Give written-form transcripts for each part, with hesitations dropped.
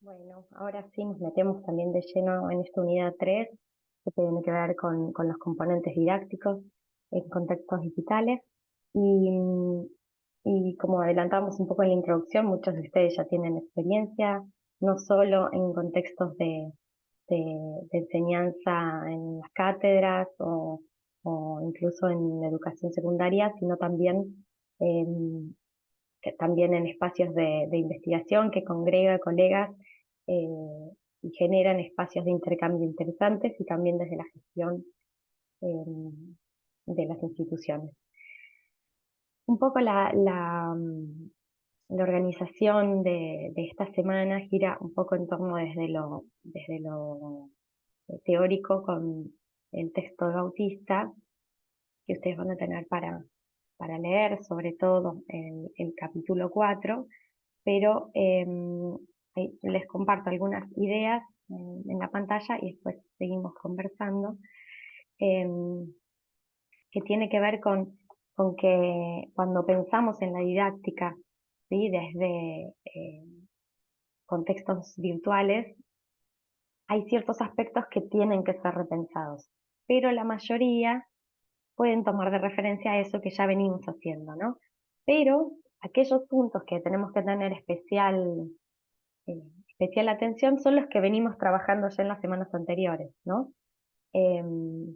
Bueno, ahora sí nos metemos también de lleno en esta unidad 3 que tiene que ver con los componentes didácticos en contextos digitales. Y, y como adelantamos un poco en la introducción, muchos de ustedes ya tienen experiencia, no solo en contextos de enseñanza en las cátedras o incluso en la educación secundaria, sino también que también en espacios de investigación que congrega colegas eh, y generan espacios de intercambio interesantes y también desde la gestión eh, de las instituciones. Un poco la organización de esta semana gira un poco en torno desde lo teórico con el texto de Bautista que ustedes van a tener para leer, sobre todo el capítulo 4, pero les comparto algunas ideas en la pantalla y después seguimos conversando, eh, que tiene que ver con que cuando pensamos en la didáctica, ¿sí? Desde contextos virtuales, hay ciertos aspectos que tienen que ser repensados, pero la mayoría pueden tomar de referencia a eso que ya venimos haciendo, ¿no? Pero aquellos puntos que tenemos que tener eh, especial atención son los que venimos trabajando ya en las semanas anteriores, ¿no? Em,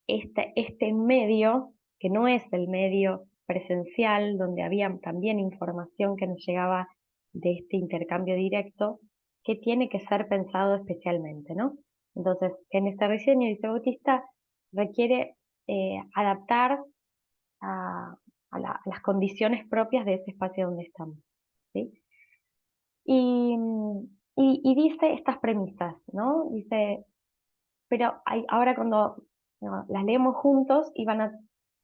este medio, que no es el medio presencial, donde había también información que nos llegaba de este intercambio directo, que tiene que ser pensado especialmente, ¿no? Entonces, en este diseño, dice Bautista, requiere adaptar a, a las condiciones propias de ese espacio donde estamos, ¿sí? Y, y dice estas premisas, ¿no? Dice, pero ahora cuando ¿no? las leemos juntos y van a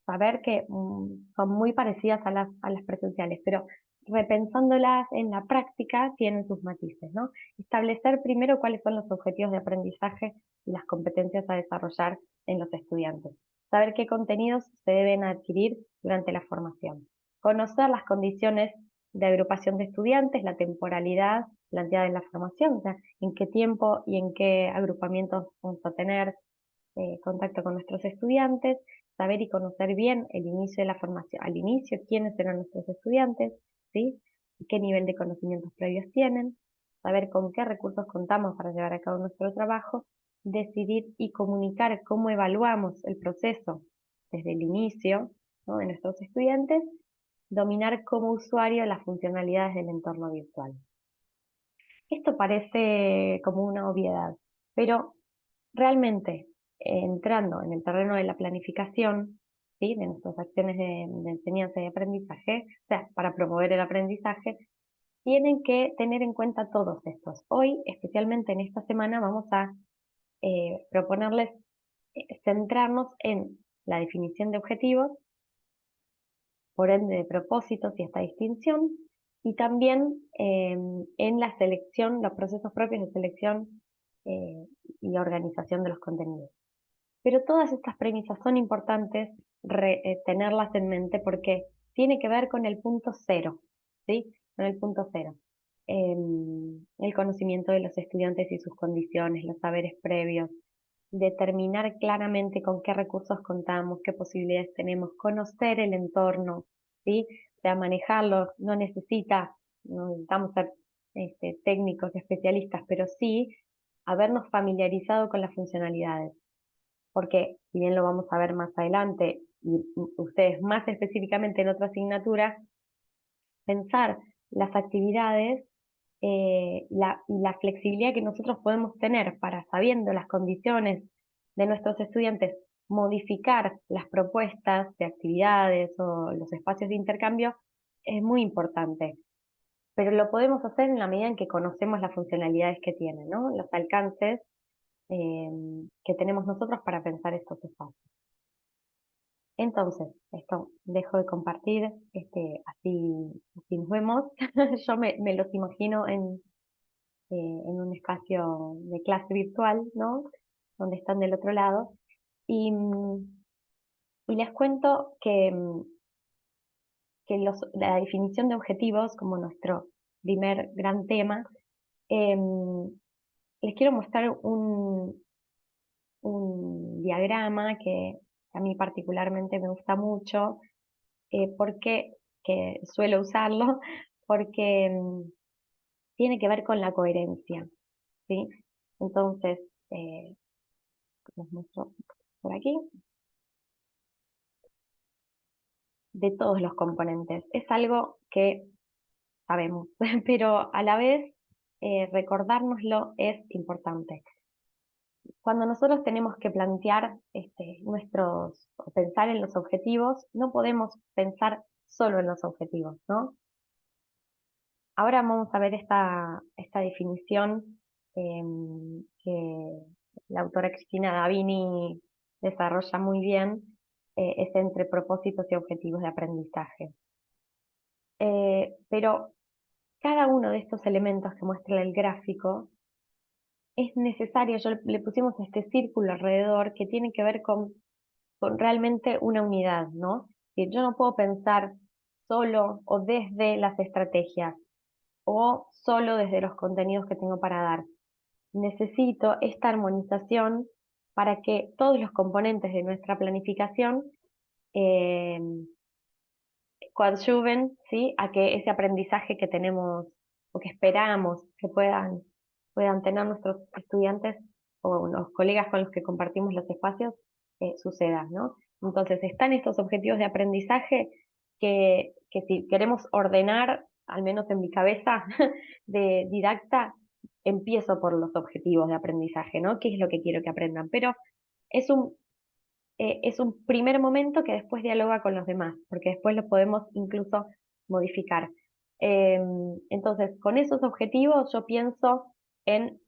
saber que son muy parecidas a las presenciales, pero repensándolas en la práctica tienen sus matices, ¿no? Establecer primero cuáles son los objetivos de aprendizaje y las competencias a desarrollar en los estudiantes. Saber qué contenidos se deben adquirir durante la formación. Conocer las condiciones de agrupación de estudiantes, la temporalidad planteada en la formación, o sea, en qué tiempo y en qué agrupamientos vamos a tener contacto con nuestros estudiantes, saber y conocer bien el inicio de la formación, al inicio quiénes eran nuestros estudiantes, ¿sí? Y qué nivel de conocimientos previos tienen, saber con qué recursos contamos para llevar a cabo nuestro trabajo, decidir y comunicar cómo evaluamos el proceso desde el inicio, ¿no? de nuestros estudiantes, dominar como usuario las funcionalidades del entorno virtual. Esto parece como una obviedad, pero realmente entrando en el terreno de la planificación, ¿sí? de nuestras acciones de enseñanza y aprendizaje, o sea, para promover el aprendizaje, tienen que tener en cuenta todos estos. Hoy, especialmente en esta semana, vamos a proponerles centrarnos en la definición de objetivos, por ende de propósitos y esta distinción, y también en la selección, los procesos propios de selección eh, y organización de los contenidos. Pero todas estas premisas son importantes tenerlas en mente porque tiene que ver con el punto cero, ¿sí? Con el punto cero. El conocimiento de los estudiantes y sus condiciones, los saberes previos, determinar claramente con qué recursos contamos, qué posibilidades tenemos, conocer el entorno, ¿sí? O sea, manejarlo, no necesitamos ser técnicos, especialistas, pero sí habernos familiarizado con las funcionalidades, porque si bien lo vamos a ver más adelante, y ustedes más específicamente en otra asignatura, pensar las actividades y la flexibilidad que nosotros podemos tener para, sabiendo las condiciones de nuestros estudiantes, modificar las propuestas de actividades o los espacios de intercambio, es muy importante. Pero lo podemos hacer en la medida en que conocemos las funcionalidades que tienen, ¿no? Los alcances eh, que tenemos nosotros para pensar estos espacios. Entonces, esto dejo de compartir, así nos vemos. Yo me los imagino en un espacio de clase virtual, ¿no? Donde están del otro lado. Y, y les cuento que la definición de objetivos, como nuestro primer gran tema, Em, Les quiero mostrar un diagrama que a mí particularmente me gusta mucho, porque que suelo usarlo, porque tiene que ver con la coherencia, ¿sí? Entonces, eh, les muestro por aquí, de todos los componentes. Es algo que sabemos, pero a la vez recordárnoslo es importante. Cuando nosotros tenemos que plantear o pensar en los objetivos, no podemos pensar solo en los objetivos, ¿no? Ahora vamos a ver esta definición que la autora Cristina Davini desarrolla muy bien, es entre propósitos y objetivos de aprendizaje. Pero cada uno de estos elementos que muestra el gráfico es necesario, le pusimos este círculo alrededor que tiene que ver con realmente una unidad, ¿no? Que yo no puedo pensar solo o desde las estrategias o solo desde los contenidos que tengo para dar. Necesito esta armonización para que todos los componentes de nuestra planificación eh, coadyuven, ¿sí? A que ese aprendizaje que tenemos o que esperamos que puedan tener nuestros estudiantes o los colegas con los que compartimos los espacios, suceda, ¿no? Entonces, están estos objetivos de aprendizaje que si queremos ordenar, al menos en mi cabeza de didacta, empiezo por los objetivos de aprendizaje, ¿no? ¿Qué es lo que quiero que aprendan? Pero es es un primer momento que después dialoga con los demás, porque después lo podemos incluso modificar. Eh, entonces, con esos objetivos yo pienso en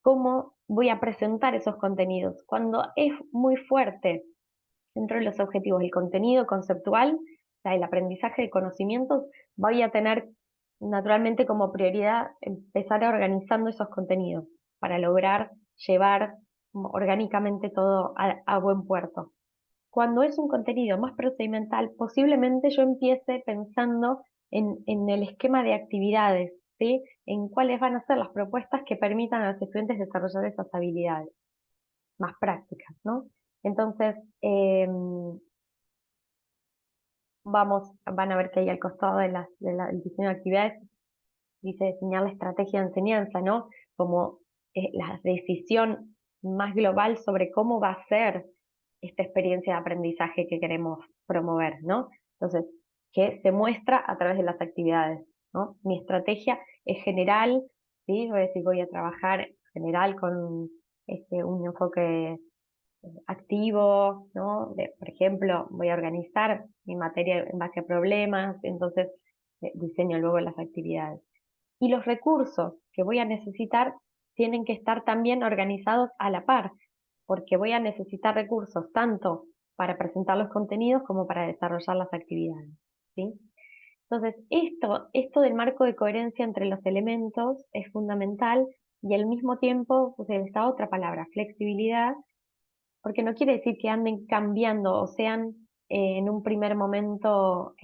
cómo voy a presentar esos contenidos. Cuando es muy fuerte dentro de los objetivos el contenido conceptual, o sea, el aprendizaje de conocimientos, voy a tener naturalmente como prioridad empezar organizando esos contenidos para lograr llevar orgánicamente todo a buen puerto. Cuando es un contenido más procedimental, posiblemente yo empiece pensando en el esquema de actividades, ¿sí? En cuáles van a ser las propuestas que permitan a los estudiantes desarrollar esas habilidades más prácticas, ¿no? Entonces, van a ver que ahí al costado del diseño de actividades dice diseñar la estrategia de enseñanza, ¿no? Como la decisión más global sobre cómo va a ser esta experiencia de aprendizaje que queremos promover, ¿no? Entonces, que se muestra a través de las actividades, ¿no? Mi estrategia es general, ¿sí? Voy a decir, voy a trabajar general con un enfoque activo, ¿no? Por ejemplo, voy a organizar mi materia en base a problemas, entonces diseño luego las actividades. Y los recursos que voy a necesitar tienen que estar también organizados a la par, porque voy a necesitar recursos tanto para presentar los contenidos como para desarrollar las actividades, ¿sí? Entonces, esto del marco de coherencia entre los elementos es fundamental y al mismo tiempo, pues esta otra palabra, flexibilidad, porque no quiere decir que anden cambiando o sean en un primer momento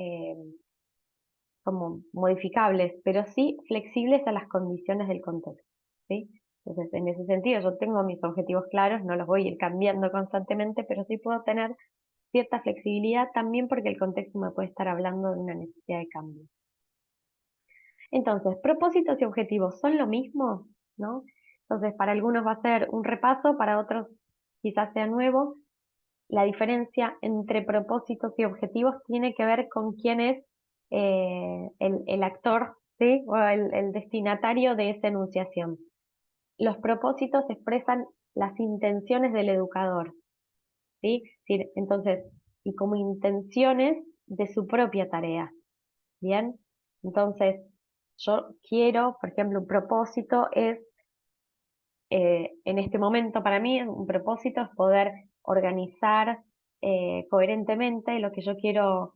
como modificables, pero sí flexibles a las condiciones del contexto, ¿sí? Entonces, en ese sentido, yo tengo mis objetivos claros, no los voy a ir cambiando constantemente, pero sí puedo tener cierta flexibilidad también porque el contexto me puede estar hablando de una necesidad de cambio. Entonces, propósitos y objetivos son lo mismo, ¿no? Entonces, para algunos va a ser un repaso, para otros quizás sea nuevo. La diferencia entre propósitos y objetivos tiene que ver con quién es el actor, ¿sí? O el destinatario de esa enunciación. Los propósitos expresan las intenciones del educador, ¿sí? Sí, entonces, y como intenciones de su propia tarea, ¿bien? Entonces, yo quiero, por ejemplo, un propósito es, en este momento para mí, un propósito es poder organizar coherentemente lo que yo quiero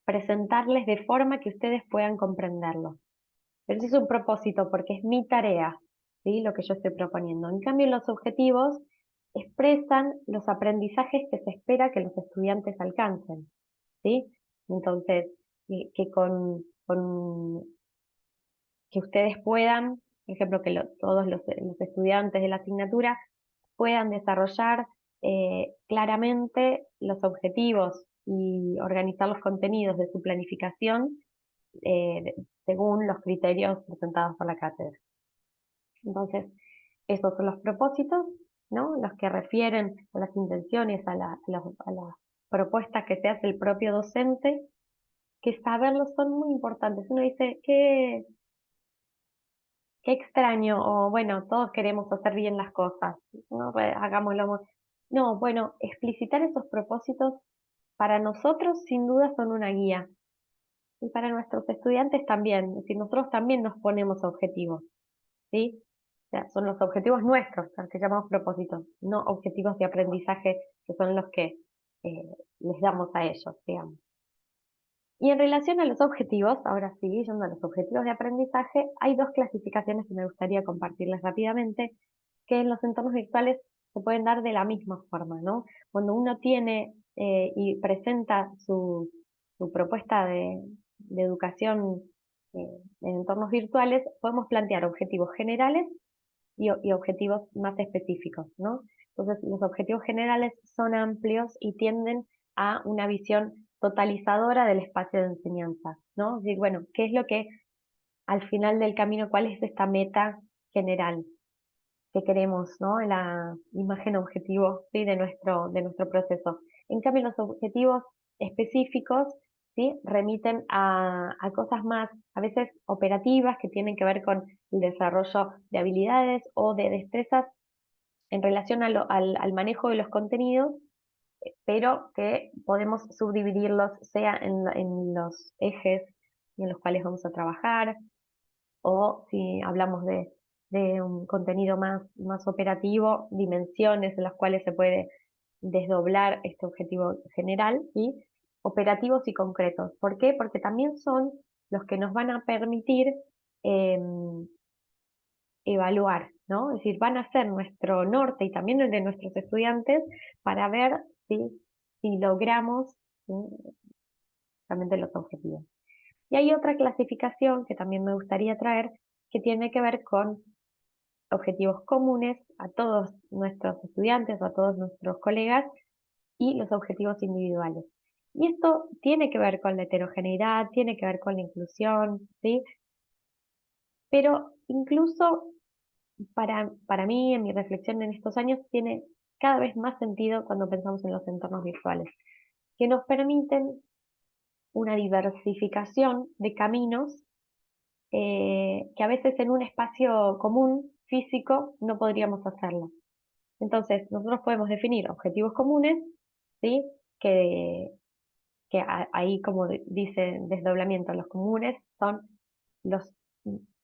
presentarles de forma que ustedes puedan comprenderlo. Pero ese es un propósito porque es mi tarea, ¿sí? Lo que yo estoy proponiendo. En cambio, los objetivos expresan los aprendizajes que se espera que los estudiantes alcancen, ¿sí? Entonces, que ustedes puedan por ejemplo, que todos los estudiantes de la asignatura puedan desarrollar claramente los objetivos y organizar los contenidos de su planificación según los criterios presentados por la cátedra. Entonces, esos son los propósitos, ¿no? Los que refieren a las intenciones, a las propuestas que se hace el propio docente, que saberlos son muy importantes. Uno dice, qué extraño, o bueno, todos queremos hacer bien las cosas, ¿no? Pues, hagámoslo. No, bueno, explicitar esos propósitos para nosotros sin duda son una guía. Y para nuestros estudiantes también, es decir, nosotros también nos ponemos objetivos, ¿sí? O sea, son los objetivos nuestros, los que llamamos propósitos, no objetivos de aprendizaje que son los que les damos a ellos, digamos. Y en relación a los objetivos, ahora sí, yendo a los objetivos de aprendizaje, hay dos clasificaciones que me gustaría compartirles rápidamente, que en los entornos virtuales se pueden dar de la misma forma, ¿no? Cuando uno tiene y presenta su propuesta de educación en entornos virtuales, podemos plantear objetivos generales y objetivos más específicos, ¿no? Entonces, los objetivos generales son amplios y tienden a una visión totalizadora del espacio de enseñanza, ¿no? Es decir, bueno, ¿qué es lo que al final del camino, cuál es esta meta general que queremos, ¿no? La imagen objetivo, ¿sí? de nuestro proceso. En cambio, los objetivos específicos, ¿sí? Remiten a cosas más, a veces operativas, que tienen que ver con el desarrollo de habilidades o de destrezas en relación al manejo de los contenidos, pero que podemos subdividirlos, sea en los ejes en los cuales vamos a trabajar, o si hablamos de un contenido más operativo, dimensiones en las cuales se puede desdoblar este objetivo general, y operativos y concretos. ¿Por qué? Porque también son los que nos van a permitir evaluar, ¿no? Es decir, van a ser nuestro norte y también el de nuestros estudiantes para ver si logramos, ¿sí? realmente los objetivos. Y hay otra clasificación que también me gustaría traer, que tiene que ver con objetivos comunes a todos nuestros estudiantes o a todos nuestros colegas y los objetivos individuales. Y esto tiene que ver con la heterogeneidad, tiene que ver con la inclusión, ¿sí? Pero incluso para mí, en mi reflexión en estos años, tiene cada vez más sentido cuando pensamos en los entornos virtuales, que nos permiten una diversificación de caminos que a veces en un espacio común, físico, no podríamos hacerlo. Entonces, nosotros podemos definir objetivos comunes, ¿sí? Que, ahí, como dice desdoblamiento, los comunes son los,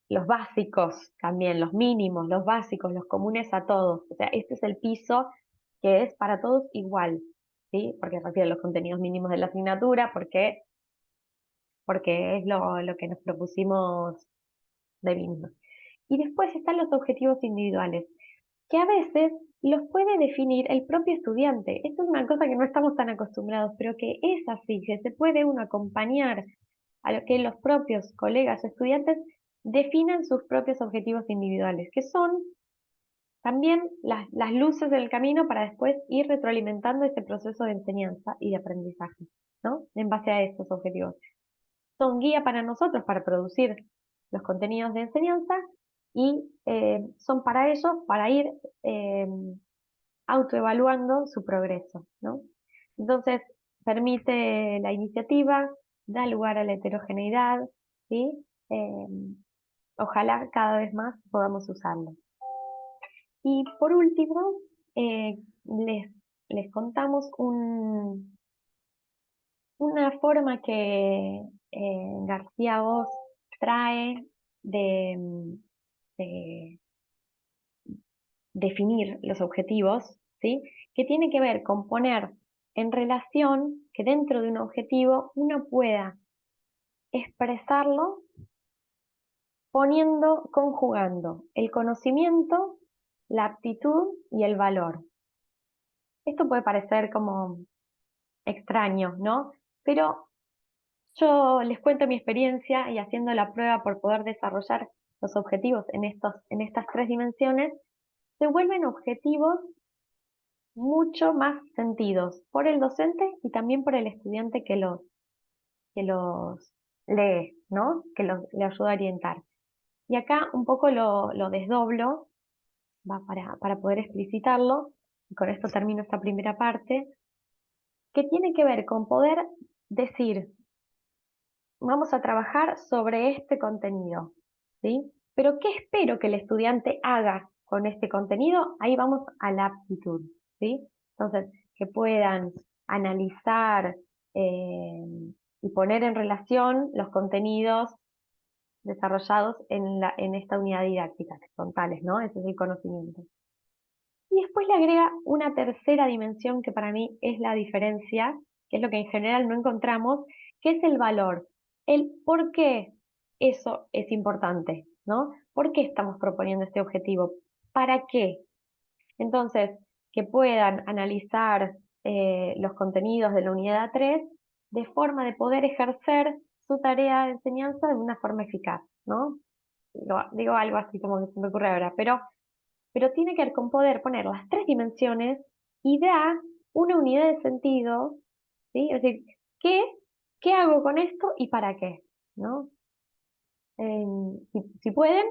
los básicos también, los mínimos, los básicos, los comunes a todos. O sea, este es el piso que es para todos igual, ¿sí? Porque refiere a los contenidos mínimos de la asignatura, porque es lo que nos propusimos de mínimo. Y después están los objetivos individuales, que a veces los puede definir el propio estudiante. Esto es una cosa que no estamos tan acostumbrados, pero que es así, que se puede uno acompañar a lo que los propios colegas o estudiantes definan sus propios objetivos individuales, que son también las luces del camino para después ir retroalimentando ese proceso de enseñanza y de aprendizaje, ¿no? En base a estos objetivos. Son guía para nosotros para producir los contenidos de enseñanza y son para ellos para ir eh, autoevaluando su progreso, ¿no? Entonces, permite la iniciativa, da lugar a la heterogeneidad, ¿sí? Eh, Ojalá cada vez más podamos usarlo. Y por último, eh, les contamos una forma que García Oz trae de, de definir los objetivos, ¿sí? Que tiene que ver con poner en relación que dentro de un objetivo uno pueda expresarlo conjugando el conocimiento, la aptitud y el valor. Esto puede parecer como extraño, ¿no? Pero yo les cuento mi experiencia y haciendo la prueba por poder desarrollar los objetivos en estas tres dimensiones se vuelven objetivos mucho más sentidos por el docente y también por el estudiante que los lee, ¿no? Le ayuda a orientar. Y acá un poco lo desdoblo, va para poder explicitarlo, y con esto termino esta primera parte, que tiene que ver con poder decir, vamos a trabajar sobre este contenido, ¿sí? Pero ¿qué espero que el estudiante haga con este contenido? Ahí vamos a la aptitud, ¿sí? Entonces, que puedan analizar eh, y poner en relación los contenidos desarrollados en esta unidad didáctica, que son tales, ¿no? Ese es el conocimiento. Y después le agrega una tercera dimensión que para mí es la diferencia, que es lo que en general no encontramos, que es el valor. El por qué eso es importante, ¿no? ¿Por qué estamos proponiendo este objetivo? ¿Para qué? Entonces, que puedan analizar los contenidos de la unidad 3 de forma de poder ejercer su tarea de enseñanza de una forma eficaz, ¿no? Digo algo así como que se me ocurre ahora, pero tiene que ver con poder poner las tres dimensiones y da una unidad de sentido, ¿sí? Es decir, ¿qué, qué hago con esto y para qué? ¿No? Si pueden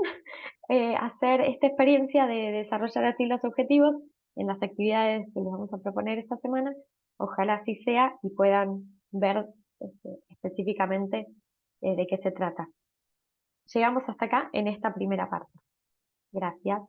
hacer esta experiencia de desarrollar así los objetivos en las actividades que les vamos a proponer esta semana, ojalá así sea y puedan ver específicamente de qué se trata. Llegamos hasta acá en esta primera parte. Gracias.